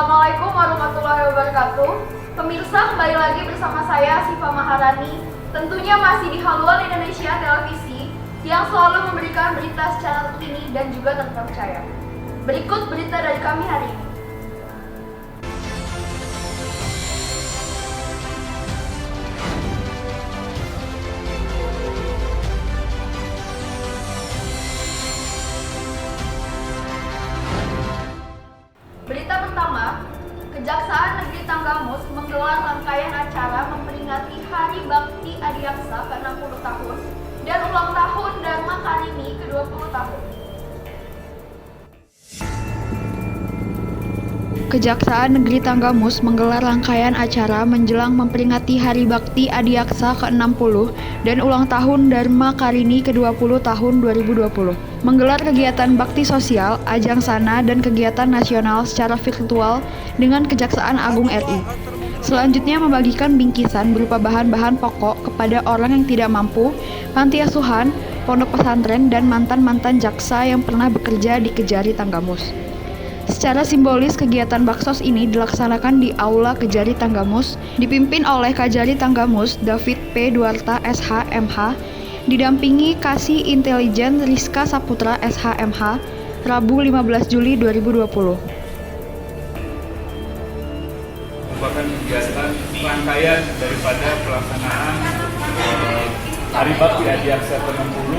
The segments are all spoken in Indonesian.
Assalamualaikum warahmatullahi wabarakatuh. Pemirsa, kembali lagi bersama saya Siva Maharani. Tentunya masih di Haluan Indonesia Televisi yang selalu memberikan berita secara terkini dan juga terpercaya. Berikut berita dari kami hari ini. Berita pertama, Kejaksaan Negeri Tanggamus menggelar rangkaian acara memperingati Hari Bakti Adiaksa ke-60 tahun dan ulang tahun Dharma Karini ke-20 tahun. Kejaksaan Negeri Tanggamus menggelar rangkaian acara menjelang memperingati Hari Bakti Adiaksa ke-60 dan ulang tahun Dharma Karini ke-20 tahun 2020. Menggelar kegiatan bakti sosial, ajang sana, dan kegiatan nasional secara virtual dengan Kejaksaan Agung RI. Selanjutnya membagikan bingkisan berupa bahan-bahan pokok kepada orang yang tidak mampu, panti asuhan, pondok pesantren, dan mantan-mantan jaksa yang pernah bekerja di Kejari Tanggamus. Secara simbolis, kegiatan baksos ini dilaksanakan di Aula Kejari Tanggamus, dipimpin oleh Kajari Tanggamus David P. Duarta SH.MH, didampingi Kasih Intelijen Rizka Saputra SH.MH, Rabu 15 Juli 2020. Merupakan kegiatan rangkaian daripada pelaksanaan Hari Bakti Adiaksa ke-60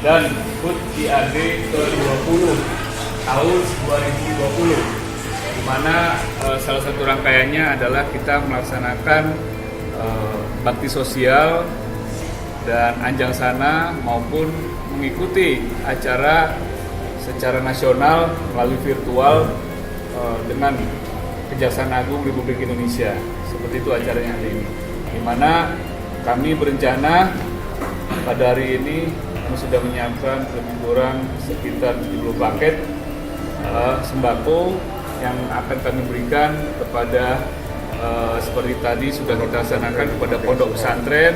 dan HUT IAD ke-20 tahun 2020, di mana salah satu rangkaiannya adalah kita melaksanakan bakti sosial dan anjang sana maupun mengikuti acara secara nasional melalui virtual dengan Kejaksaan Agung Republik Indonesia. Seperti itu acaranya hari ini, di mana kami berencana pada hari ini kami sudah menyiapkan lebih kurang sekitar 70 paket sembako yang akan kami berikan kepada seperti tadi sudah kita laksanakan kepada pondok pesantren,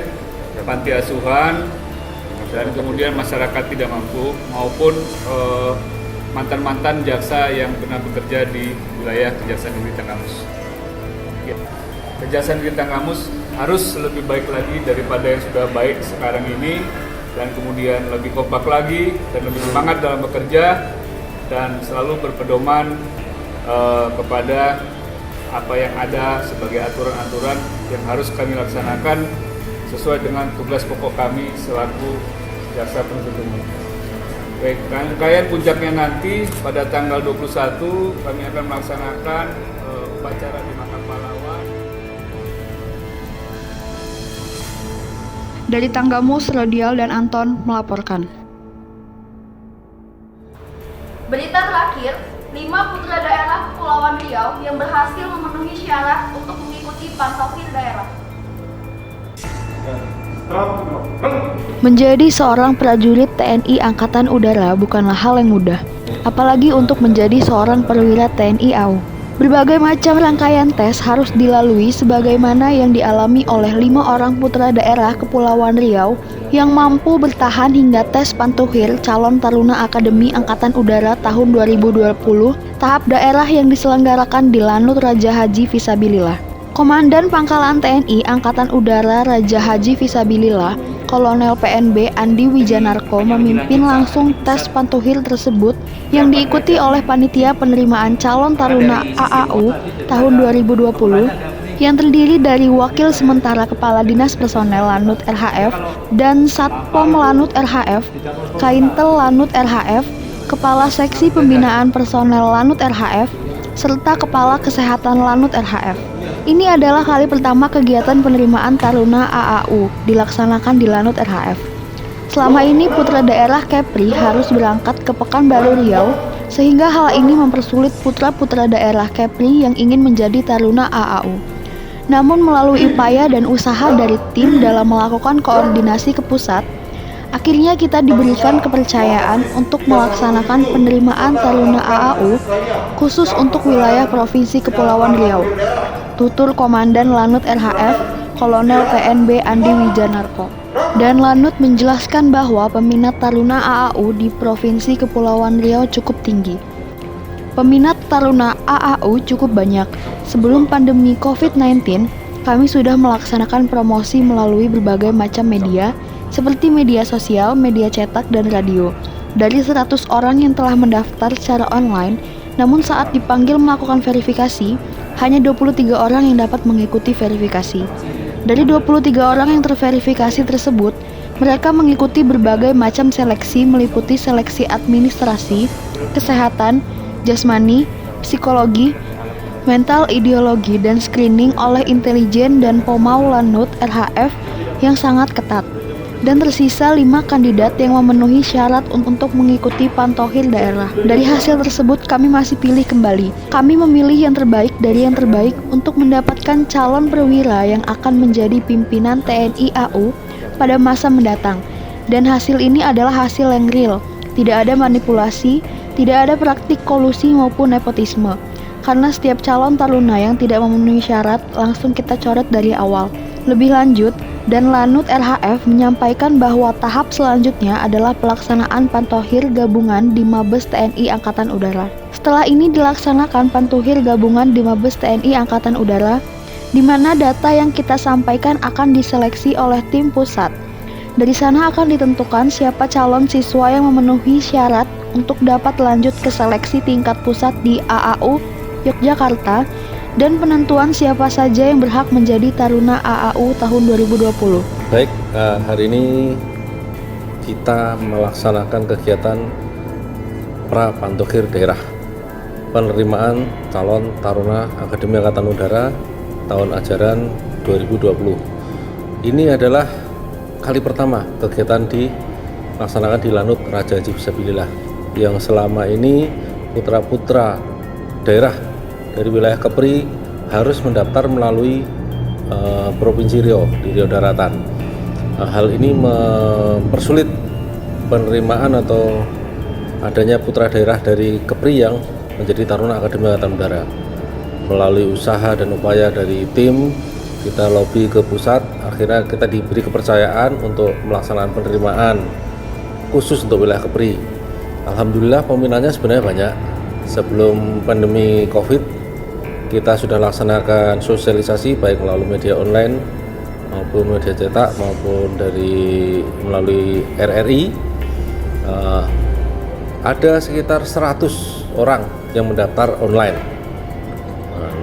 panti asuhan, dan kemudian masyarakat tidak mampu maupun mantan-mantan jaksa yang pernah bekerja di wilayah Kejaksaan Negeri Tanggamus. Ya. Kejaksaan Negeri Tanggamus harus lebih baik lagi daripada yang sudah baik sekarang ini, dan kemudian lebih kompak lagi dan lebih semangat dalam bekerja dan selalu berpedoman kepada apa yang ada sebagai aturan-aturan yang harus kami laksanakan sesuai dengan tugas pokok kami selaku jaksa penuntut umum. Baik, rangkaian puncaknya nanti pada tanggal 21 kami akan melaksanakan upacara di Makam Pahlawan. Dari Tanggamus, Rodial dan Anton melaporkan. Berita terakhir, 5 putra daerah Kepulauan Riau yang berhasil memenuhi syarat untuk mengikuti Pansosir daerah. Menjadi seorang prajurit TNI Angkatan Udara bukanlah hal yang mudah, apalagi untuk menjadi seorang perwira TNI AU. Berbagai macam rangkaian tes harus dilalui sebagaimana yang dialami oleh 5 orang putra daerah Kepulauan Riau yang mampu bertahan hingga tes Pantuhir Calon Taruna Akademi Angkatan Udara tahun 2020 tahap daerah yang diselenggarakan di Lanut Raja Haji Fisabilillah. Komandan Pangkalan TNI Angkatan Udara Raja Haji Fisabilillah, Kolonel PNB Andi Wijanarko memimpin langsung tes Pantuhir tersebut yang diikuti oleh Panitia Penerimaan Calon Taruna AAU tahun 2020 yang terdiri dari Wakil Sementara Kepala Dinas Personel Lanut RHF dan Satpom Lanut RHF, Kaintel Lanut RHF, Kepala Seksi Pembinaan Personel Lanut RHF, serta Kepala Kesehatan Lanut RHF. Ini adalah kali pertama kegiatan penerimaan Taruna AAU dilaksanakan di Lanut RHF. Selama ini putra daerah Kepri harus berangkat ke Pekanbaru Riau, sehingga hal ini mempersulit putra-putra daerah Kepri yang ingin menjadi Taruna AAU. Namun melalui upaya dan usaha dari tim dalam melakukan koordinasi ke pusat, akhirnya kita diberikan kepercayaan untuk melaksanakan penerimaan Taruna AAU khusus untuk wilayah Provinsi Kepulauan Riau. Tutur Komandan Lanut RHF, Kolonel PNB Andi Wijanarko. Dan Lanut menjelaskan bahwa peminat Taruna AAU di Provinsi Kepulauan Riau cukup tinggi. Peminat Taruna AAU cukup banyak. Sebelum pandemi COVID-19, kami sudah melaksanakan promosi melalui berbagai macam media, seperti media sosial, media cetak, dan radio. Dari 100 orang yang telah mendaftar secara online, namun saat dipanggil melakukan verifikasi, hanya 23 orang yang dapat mengikuti verifikasi. Dari 23 orang yang terverifikasi tersebut, mereka mengikuti berbagai macam seleksi meliputi seleksi administrasi, kesehatan, jasmani, psikologi, mental, ideologi, dan screening oleh intelijen dan Pomau Lanut RHF yang sangat ketat. Dan tersisa 5 kandidat yang memenuhi syarat untuk mengikuti pantohir daerah. Dari hasil tersebut kami masih pilih kembali. Kami memilih yang terbaik dari yang terbaik untuk mendapatkan calon perwira yang akan menjadi pimpinan TNI AU pada masa mendatang. Dan hasil ini adalah hasil yang real. Tidak ada manipulasi, tidak ada praktik kolusi maupun nepotisme. Karena setiap calon taruna yang tidak memenuhi syarat langsung kita coret dari awal. Lebih lanjut, dan Lanut RHF menyampaikan bahwa tahap selanjutnya adalah pelaksanaan pantohir gabungan di Mabes TNI Angkatan Udara. Setelah ini dilaksanakan pantohir gabungan di Mabes TNI Angkatan Udara, di mana data yang kita sampaikan akan diseleksi oleh tim pusat. Dari sana akan ditentukan siapa calon siswa yang memenuhi syarat untuk dapat lanjut ke seleksi tingkat pusat di AAU Yogyakarta, dan penentuan siapa saja yang berhak menjadi Taruna AAU tahun 2020. Baik, hari ini kita melaksanakan kegiatan pra-pantohir daerah penerimaan calon Taruna Akademi Angkatan Udara tahun ajaran 2020. Ini adalah kali pertama kegiatan dilaksanakan di Lanut Raja Haji Fisabilillah, yang selama ini putra-putra daerah dari wilayah Kepri harus mendaftar melalui Provinsi Riau di Riau Daratan. Hal ini mempersulit penerimaan atau adanya putra daerah dari Kepri yang menjadi Taruna Akademi Angkatan Udara. Melalui usaha dan upaya dari tim, kita lobby ke pusat, akhirnya kita diberi kepercayaan untuk melaksanakan penerimaan khusus untuk wilayah Kepri. Alhamdulillah peminatnya sebenarnya banyak. Sebelum pandemi COVID, kita sudah laksanakan sosialisasi baik melalui media online maupun media cetak maupun melalui RRI. Ada sekitar 100 orang yang mendaftar online.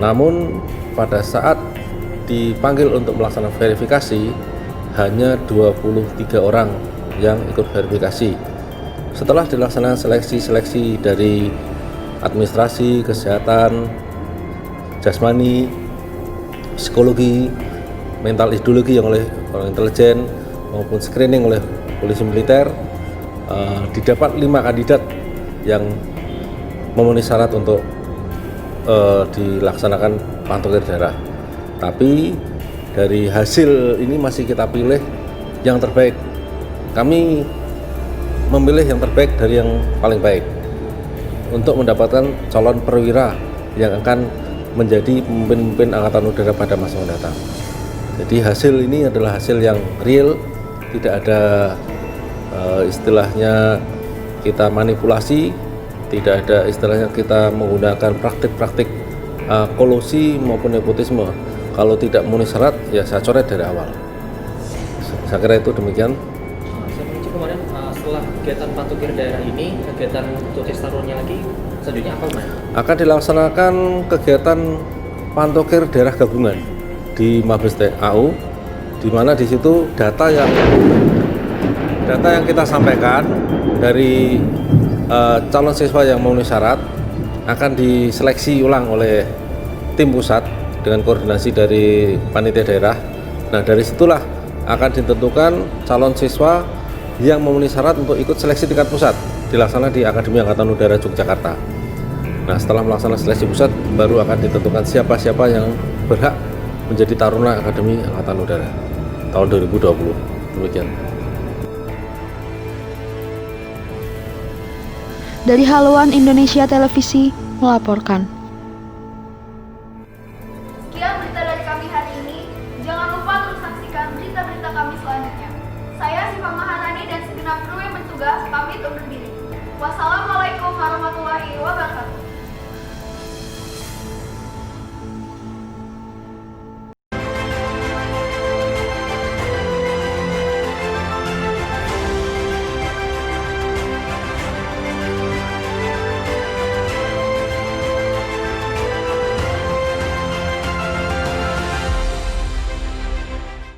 Namun pada saat dipanggil untuk melaksanakan verifikasi, hanya 23 orang yang ikut verifikasi. Setelah dilaksanakan seleksi dari administrasi, kesehatan, jasmani, psikologi, mental, ideologi yang oleh orang intelijen maupun screening oleh polisi militer, didapat 5 kandidat yang memenuhi syarat untuk dilaksanakan pantohir daerah. Tapi dari hasil ini masih kita pilih yang terbaik. Kami memilih yang terbaik dari yang paling baik untuk mendapatkan calon perwira yang akan menjadi pemimpin Angkatan Udara pada masa mendatang. Jadi hasil ini adalah hasil yang real, tidak ada istilahnya kita manipulasi, tidak ada istilahnya kita menggunakan praktik-praktik kolusi maupun nepotisme. Kalau tidak memenuhi syarat, ya saya coret dari awal. Saya kira itu demikian. Saya menuju kemarin setelah kegiatan pantohir daerah ini, kegiatan untuk tes tarunnya lagi selanjutnya apa, Mas? Akan dilaksanakan kegiatan pantohir daerah gabungan di Mabes AU, di mana di situ data yang kita sampaikan dari calon siswa yang memenuhi syarat akan diseleksi ulang oleh tim pusat dengan koordinasi dari panitia daerah. Nah, dari situlah akan ditentukan calon siswa yang memenuhi syarat untuk ikut seleksi tingkat pusat dilaksanakan di Akademi Angkatan Udara Yogyakarta. Nah, setelah melaksanakan seleksi pusat baru akan ditentukan siapa-siapa yang berhak menjadi Taruna Akademi Angkatan Udara tahun 2020. Demikian. Dari Haluan Indonesia Televisi melaporkan. Sekian berita dari kami hari ini. Jangan lupa terus saksikan berita-berita kami selanjutnya. Saya Siva Maharani dan segenap kru yang bertugas pamit undur diri. Wassalamualaikum warahmatullahi wabarakatuh.